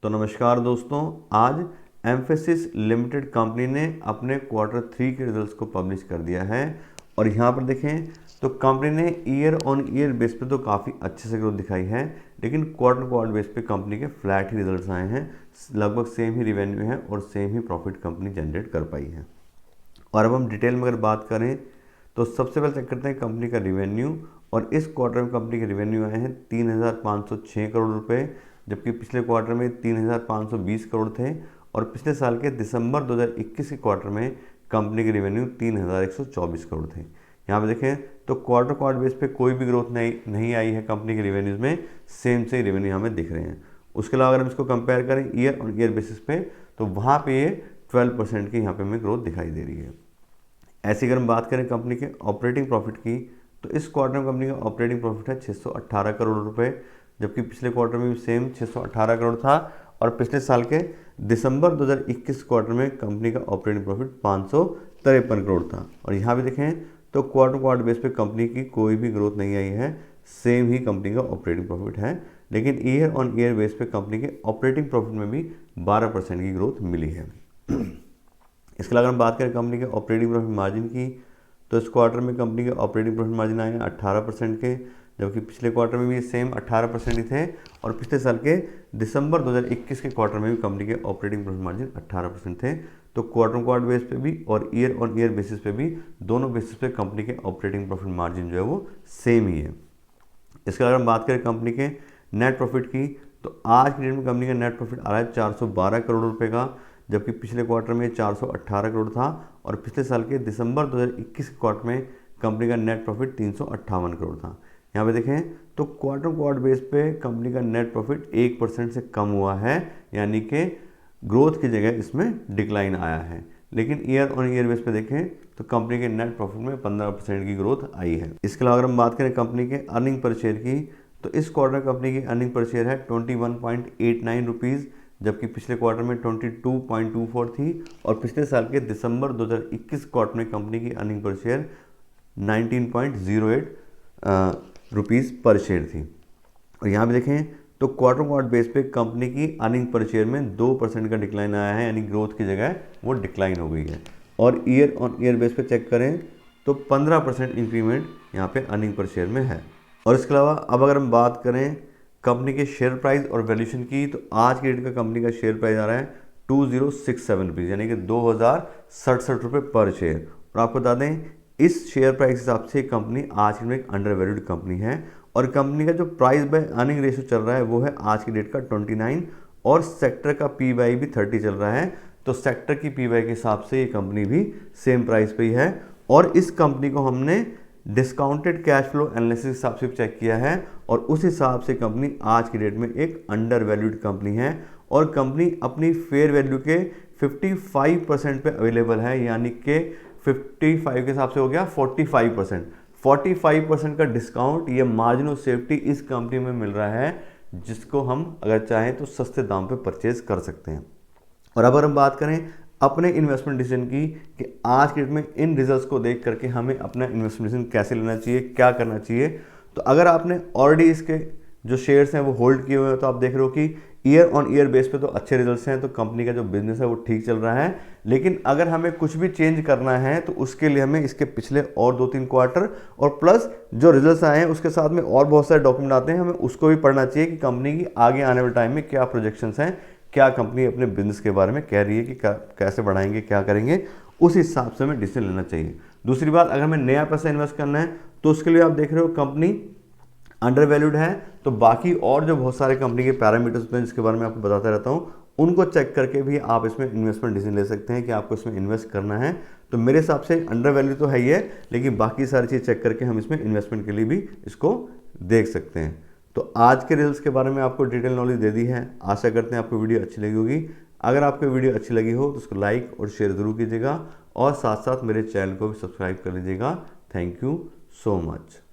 तो नमस्कार दोस्तों, आज एम्फेसिस लिमिटेड कंपनी ने अपने Q3 के रिजल्ट्स को पब्लिश कर दिया है। और यहाँ पर देखें तो कंपनी ने ईयर ऑन ईयर बेस पे तो काफ़ी अच्छे से ग्रोथ दिखाई है, लेकिन क्वार्टर बेस पे कंपनी के फ्लैट ही रिजल्ट्स आए हैं। लगभग सेम ही रेवेन्यू है और सेम ही प्रॉफिट कंपनी जनरेट कर पाई है। और अब हम डिटेल में अगर बात करें तो सबसे पहले चेक करते हैं कंपनी का रिवेन्यू। और इस क्वार्टर में कंपनी के रिवेन्यू आए हैं 3,506 करोड़ रुपए, जबकि पिछले क्वार्टर में 3,520 करोड़ थे। और पिछले साल के दिसंबर 2021 के क्वार्टर में कंपनी के रिवेन्यू 3,124 करोड़ थे। यहाँ पे देखें तो क्वार्टर बेस पे कोई भी ग्रोथ नहीं आई है कंपनी के रिवेन्यूज़ में, सेम से रिवेन्यू हमें दिख रहे हैं। उसके अलावा अगर हम इसको कंपेयर करें ईयर ऑन ईयर बेसिस पे तो वहाँ पे ये 12% की यहाँ पे हमें ग्रोथ दिखाई दे रही है। ऐसे अगर हम बात करें कंपनी के ऑपरेटिंग प्रॉफिट की तो इस क्वार्टर में कंपनी का ऑपरेटिंग प्रॉफिट है 618 करोड़ रुपए, जबकि पिछले क्वार्टर में भी सेम 618 करोड़ था। और पिछले साल के दिसंबर 2021 क्वार्टर में कंपनी का ऑपरेटिंग प्रॉफिट 553 करोड़ था। और यहाँ भी देखें तो क्वार्टर बेस पे कंपनी की कोई भी ग्रोथ नहीं आई है, सेम ही कंपनी का ऑपरेटिंग प्रॉफिट है। लेकिन ईयर ऑन ईयर बेस पे कंपनी के ऑपरेटिंग प्रॉफिट में भी 12% की ग्रोथ मिली है। इसके अलावा हम बात करें कंपनी के ऑपरेटिंग प्रॉफिट मार्जिन की तो इस क्वार्टर में कंपनी के ऑपरेटिंग प्रॉफिट मार्जिन आए हैं 18% के, जबकि पिछले क्वार्टर में भी सेम 18% ही थे। और पिछले साल के दिसंबर 2021 के क्वार्टर में भी कंपनी के ऑपरेटिंग प्रॉफिट मार्जिन 18% थे। तो क्वार्टर बेस पे भी और ईयर ऑन ईयर बेसिस पे भी दोनों बेसिस पे कंपनी के ऑपरेटिंग प्रॉफिट मार्जिन जो है वो सेम ही है। इसके अलावा हम बात करें कंपनी के नेट प्रॉफिट की तो आज की डेट में कंपनी का नेट प्रॉफिट आ रहा है 412 करोड़ रुपए का, जबकि पिछले क्वार्टर में 418 करोड़ था। और पिछले साल के दिसंबर 2021 के क्वार्टर में कंपनी का नेट प्रॉफिट 358 करोड़ था। यहाँ पे देखें तो क्वार्टर बेस पे कंपनी का नेट प्रॉफिट 1% से कम हुआ है, यानी कि ग्रोथ की जगह इसमें डिक्लाइन आया है। लेकिन ईयर ऑन ईयर बेस पे देखें तो कंपनी के नेट प्रॉफिट में 15% की ग्रोथ आई है। इसके अलावा अगर हम बात करें कंपनी के अर्निंग पर शेयर की तो इस क्वार्टर कंपनी की अर्निंग पर शेयर है 21.89 रुपीज़, जबकि पिछले क्वार्टर में 22.24 थी। और पिछले साल के दिसंबर 2021 क्वार्टर में कंपनी की अर्निंग पर शेयर 19.08 रुपीज़ पर शेयर थी। और यहाँ भी देखें तो क्वार्टर बेस पे कंपनी की अर्निंग पर शेयर में 2% का डिक्लाइन आया है, यानी ग्रोथ की जगह वो डिक्लाइन हो गई है। और ईयर ऑन ईयर बेस पे चेक करें तो 15% इंक्रीमेंट यहाँ पे अर्निंग पर शेयर में है। और इसके अलावा अब अगर हम बात करें कंपनी के शेयर प्राइस और वैल्यूशन की तो आज की डेट का कंपनी का शेयर प्राइस आ रहा है 2067 रुपीज़, यानी कि 2067 रुपये पर शेयर। और आपको बता दें इस शेयर प्राइस के हिसाब से कंपनी आज की में एक अंडर वैल्यूड कंपनी है। और कंपनी का जो प्राइस बाय अर्निंग रेशियो चल रहा है वो है आज की डेट का 29 और सेक्टर का पी वाई भी 30 चल रहा है। तो सेक्टर की पी वाई के हिसाब से ये कंपनी भी सेम प्राइस पे ही है। और इस कंपनी को हमने डिस्काउंटेड कैश फ्लो एनालिसिस के हिसाब से चेक किया है और उस हिसाब से कंपनी आज की डेट में एक अंडर वैल्यूड कंपनी है। और कंपनी अपनी फेयर वैल्यू के 55% पे अवेलेबल है, यानी कि 55 के हिसाब से हो गया 45% का डिस्काउंट, ये मार्जिन ऑफ सेफ्टी इस कंपनी में मिल रहा है, जिसको हम अगर चाहें तो सस्ते दाम पे परचेज कर सकते हैं। और अगर हम बात करें अपने इन्वेस्टमेंट डिसीजन की कि आज के डेट में इन रिजल्ट्स को देख करके हमें अपना इन्वेस्टमेंट डिसीजन कैसे लेना चाहिए, क्या करना चाहिए, तो अगर आपने ऑलरेडी इसके जो शेयर्स हैं वो होल्ड किए हुए हैं तो आप देख रहे हो कि ईयर ऑन ईयर बेस पे तो अच्छे रिजल्ट्स हैं, तो कंपनी का जो बिजनेस है वो ठीक चल रहा है। लेकिन अगर हमें कुछ भी चेंज करना है तो उसके लिए हमें इसके पिछले और 2-3 क्वार्टर और प्लस जो रिजल्ट्स आए हैं उसके साथ में और बहुत सारे डॉक्यूमेंट आते हैं, हमें उसको भी पढ़ना चाहिए कि कंपनी की आगे आने वाले टाइम में क्या प्रोजेक्शंस हैं, क्या कंपनी अपने बिजनेस के बारे में कह रही है कि कैसे बढ़ाएंगे, क्या करेंगे, उस हिसाब से हमें डिसीजन लेना चाहिए। दूसरी बात, अगर हमें नया पैसा इन्वेस्ट करना है तो उसके लिए आप देख रहे हो कंपनी अंडर वैल्यूड है, तो बाकी और जो बहुत सारे कंपनी के पैरामीटर्स हैं जिसके बारे में आपको बताता रहता हूँ, उनको चेक करके भी आप इसमें इन्वेस्टमेंट डिसीजन ले सकते हैं कि आपको इसमें इन्वेस्ट करना है। तो मेरे हिसाब से अंडर वैल्यू तो है ही है, लेकिन बाकी सारी चीज़ चेक करके हम इसमें इन्वेस्टमेंट के लिए भी इसको देख सकते हैं। तो आज के रिजल्ट्स के बारे में आपको डिटेल नॉलेज दे दी है। आशा करते हैं आपको वीडियो अच्छी लगी होगी। अगर आपको वीडियो अच्छी लगी हो तो उसको लाइक और शेयर ज़रूर कीजिएगा और साथ साथ मेरे चैनल को भी सब्सक्राइब कर लीजिएगा। Thank you so much.